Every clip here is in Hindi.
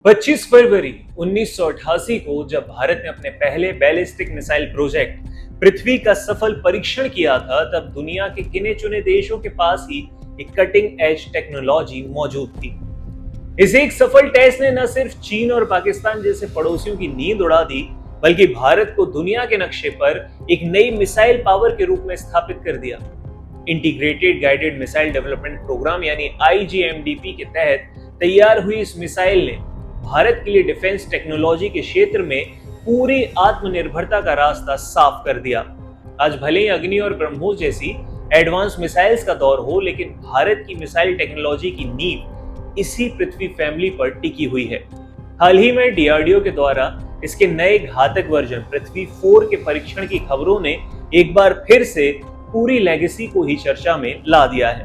25 फरवरी 1988 को जब भारत ने अपने पहले बैलिस्टिक मिसाइल प्रोजेक्ट पृथ्वी का सफल परीक्षण किया था, तब दुनिया के गिने चुने देशों के पास ही एक कटिंग एज टेक्नोलॉजी मौजूद थी। इस एक सफल टेस्ट ने न सिर्फ चीन और पाकिस्तान जैसे पड़ोसियों की नींद उड़ा दी, बल्कि भारत को दुनिया के नक्शे पर एक नई मिसाइल पावर के रूप में स्थापित कर दिया। Integrated guided missile development programme यानी IGMDP के तहत तैयार हुई इस मिसाइल ने भारत के लिए डिफेंस टेक्नोलॉजी के क्षेत्र में पूरी आत्मनिर्भरता का रास्ता साफ कर दिया। आज भले ही अग्नि और ब्रह्मोस जैसी एडवांस मिसाइल्स का दौर हो, लेकिन भारत की मिसाइल टेक्नोलॉजी की नींव इसी पृथ्वी फैमिली पर टिकी हुई है। हाल ही में DRDO के द्वारा इसके नए घातक वर्जन पृथ्वी 4 के परीक्षण की खबरों ने एक बार फिर से पूरी लेगेसी को ही चर्चा में ला दिया है।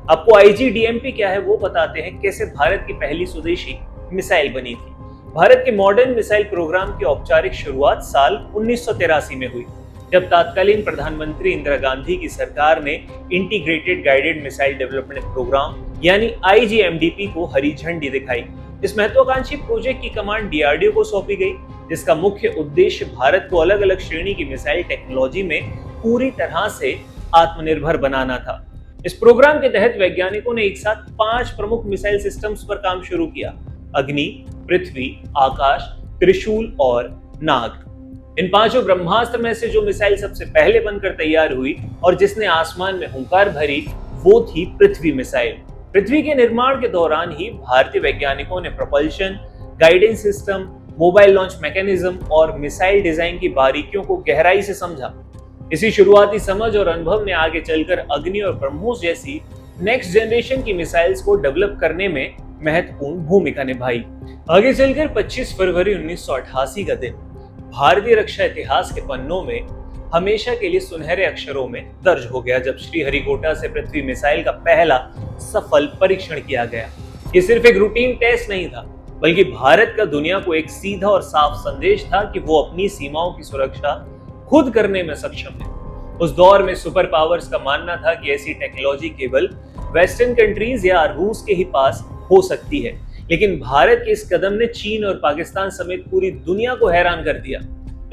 आपको IGDMP क्या है वो बताते हैं, कैसे भारत की पहली स्वदेशी मिसाइल बनी थी। भारत के मॉडर्न मिसाइल प्रोग्राम की औपचारिक शुरुआत साल 1983 में हुई, जब तत्कालीन प्रधानमंत्री इंदिरा गांधी की सरकार ने integrated guided missile development programme यानी IGMDP को हरी झंडी दिखाई। इस महत्वाकांक्षी प्रोजेक्ट की कमांड DRDO को सौंपी गई, जिसका मुख्य उद्देश्य भारत को अलग अलग श्रेणी की मिसाइल टेक्नोलॉजी में पूरी तरह से आत्मनिर्भर बनाना था। इस प्रोग्राम के तहत वैज्ञानिकों ने एक साथ 5 प्रमुख मिसाइल सिस्टम्स पर काम शुरू किया: अग्नि, पृथ्वी, आकाश, त्रिशूल और नाग। इन 5 ब्रह्मास्त्र में से जो मिसाइल सबसे पहले बनकर तैयार हुई और जिसने आसमान में हुंकार भरी, वो थी पृथ्वी मिसाइल। पृथ्वी के निर्माण के दौरान ही भारतीय वैज्ञानिकों ने propulsion, guidance system, mobile launch mechanism और मिसाइल डिजाइन की बारीकियों को गहराई से समझा। इसी शुरुआती समझ और अनुभव ने आगे चलकर अग्नि और ब्रह्मोस जैसी नेक्स्ट जनरेशन की मिसाइल्स को डेवलप करने में महत्वपूर्ण भूमिका निभाई। आगे चलकर 25 फरवरी 1988 का दिन भारतीय रक्षा इतिहास के पन्नों में हमेशा के लिए सुनहरे अक्षरों में दर्ज हो गया, जब श्रीहरिकोटा से पृथ्वी मिसाइल का पहला सफल परीक्षण किया गया। ये सिर्फ एक रूटीन टेस्ट नहीं था, बल्कि भारत का दुनिया को एक सीधा और साफ संदेश था कि वो अपनी सीमाओं की सुरक्षा खुद करने में सक्षम है। उस दौर में सुपर पावर्स का मानना था कि ऐसी टेक्नोलॉजी केवल वेस्टर्न कंट्रीज या रूस के ही पास हो सकती है, लेकिन भारत के इस कदम ने चीन और पाकिस्तान समेत पूरी दुनिया को हैरान कर दिया।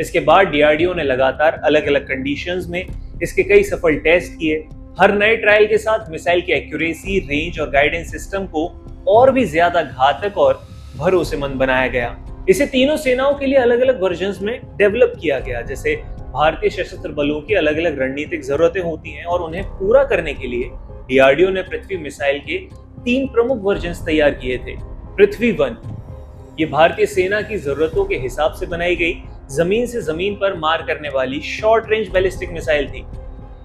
इसके बाद DRDO ने लगातार अलग अलग कंडीशंस में इसके कई सफल टेस्ट किए। हर नए ट्रायल के साथ मिसाइल की एक्यूरेसी, रेंज और गाइडेंस सिस्टम को और भी ज्यादा घातक और भरोसेमंद बनाया गया। इसे तीनों सेनाओं के लिए अलग अलग वर्जन्स में डेवलप किया गया। जैसे भारतीय सशस्त्र बलों की अलग अलग रणनीतिक जरूरतें होती हैं और उन्हें पूरा करने के लिए DRDO ने पृथ्वी मिसाइल के 3 प्रमुख वर्जन्स तैयार किए थे। पृथ्वी 1 ये भारतीय सेना की जरूरतों के हिसाब से बनाई गई जमीन से जमीन पर मार करने वाली शॉर्ट रेंज बैलिस्टिक मिसाइल थी।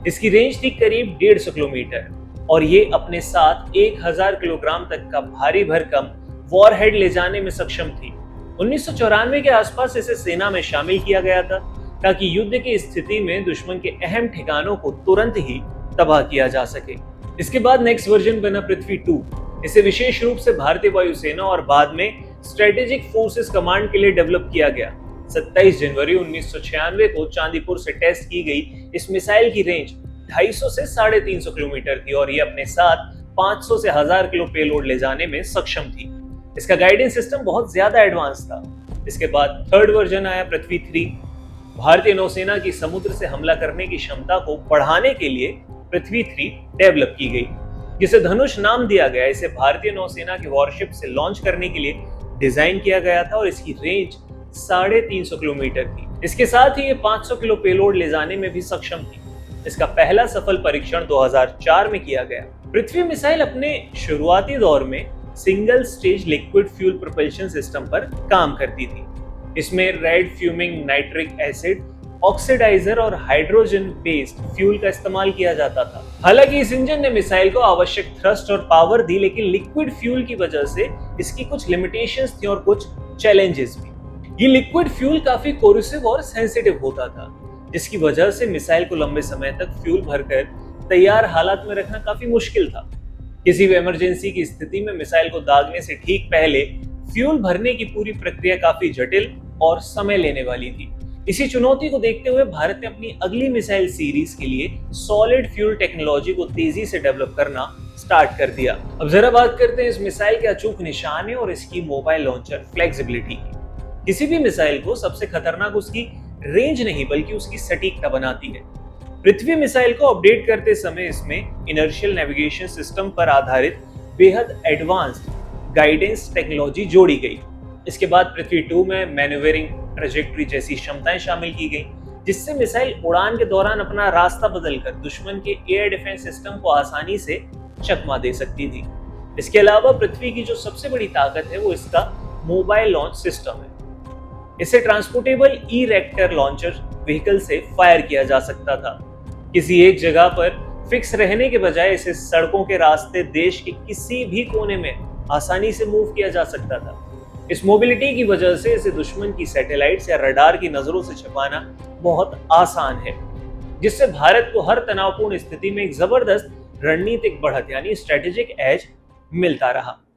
इसकी रेंज थी करीब 150 किलोमीटर और ये अपने साथ 1000 किलोग्राम तक का भारी भरकम वॉरहेड ले जाने में सक्षम थी। 1994 के आसपास इसे सेना में शामिल किया गया था, ताकि युद्ध की स्थिति में दुश्मन के अहम ठिकानों को तुरंत ही तबाह किया जा सके। इसके बाद नेक्स्ट वर्जन बना पृथ्वी 2। इसे विशेष रूप से भारतीय वायुसेना और बाद में स्ट्रेटेजिक फोर्सेस कमांड के लिए डेवलप किया गया। 27 जनवरी 1996 को चांदीपुर से टेस्ट की गई इस मिसाइल की रेंज 250 से 350 किलोमीटर थी और ये अपने साथ 500 से 1000 किलो पेलोड ले जाने में सक्षम थी। इसका गाइडेंस सिस्टम बहुत ज्यादा एडवांस था। इसके बाद थर्ड वर्जन आया पृथ्वी 3। भारतीय नौसेना की समुद्र से हमला करने की क्षमता को बढ़ाने के लिए पृथ्वी 3 डेवलप की गई, जिसे धनुष नाम दिया गया। इसे भारतीय नौसेना के वॉरशिप से लॉन्च करने के लिए डिजाइन किया गया था और इसकी रेंज 350 किलोमीटर थी। इसके साथ ही ये 500 किलो पेलोड ले जाने में भी सक्षम थी। इसका पहला सफल परीक्षण 2004 में किया गया। पृथ्वी मिसाइल अपने शुरुआती दौर में single stage liquid fuel propulsion system पर काम करती थी। इसमें red fuming nitric acid, oxidizer और हाइड्रोजन बेस्ड फ्यूल का इस्तेमाल किया जाता था। हालांकि इस इंजन ने मिसाइल को आवश्यक थ्रस्ट और पावर दी, लेकिन लिक्विड फ्यूल की वजह से इसकी कुछ लिमिटेशंस थी और कुछ चैलेंजेस भी। ये लिक्विड फ्यूल काफी कोरोसिव और सेंसिटिव होता था, जिसकी वजह से मिसाइल को लंबे समय तक फ्यूल भरकर तैयार हालात में रखना काफी मुश्किल था। किसी भी इमरजेंसी की स्थिति में मिसाइल को दागने से ठीक पहले फ्यूल भरने की पूरी प्रक्रिया काफी जटिल और समय लेने वाली थी। इसी चुनौती को देखते हुए भारत ने अपनी अगली मिसाइल सीरीज के लिए सॉलिड फ्यूल टेक्नोलॉजी को तेजी से डेवलप करना स्टार्ट कर दिया। अब जरा बात करते हैं इस मिसाइल के अचूक निशाने और इसकी मोबाइल लॉन्चर फ्लेक्सिबिलिटी की। किसी भी मिसाइल को सबसे खतरनाक उसकी रेंज नहीं बल्कि उसकी सटीकता बनाती है। पृथ्वी मिसाइल को अपडेट करते समय इसमें इनर्शियल नेविगेशन सिस्टम पर आधारित बेहद एडवांस्ड गाइडेंस टेक्नोलॉजी जोड़ी गई। इसके बाद पृथ्वी 2 में मैन्यूवरिंग ट्रेजेक्टरी जैसी क्षमताएं शामिल की गई, जिससे मिसाइल उड़ान के दौरान अपना रास्ता बदलकर दुश्मन के एयर डिफेंस सिस्टम को आसानी से चकमा दे सकती थी। इसके अलावा पृथ्वी की जो सबसे बड़ी ताकत है वो इसका मोबाइल लॉन्च सिस्टम है। इसे ट्रांसपोर्टेबल इरेक्टर लॉन्चर व्हीकल से फायर किया जा सकता था। किसी एक जगह पर फिक्स रहने के बजाय इसे सड़कों के रास्ते देश के किसी भी कोने में आसानी से मूव किया जा सकता था। इस मोबिलिटी की वजह से इसे दुश्मन की सैटेलाइट्स या रडार की नजरों से छिपाना बहुत आसान है, जिससे भारत को हर तनावपूर्ण स्थिति में एक जबरदस्त रणनीतिक बढ़त यानी स्ट्रेटेजिक एज मिलता रहा।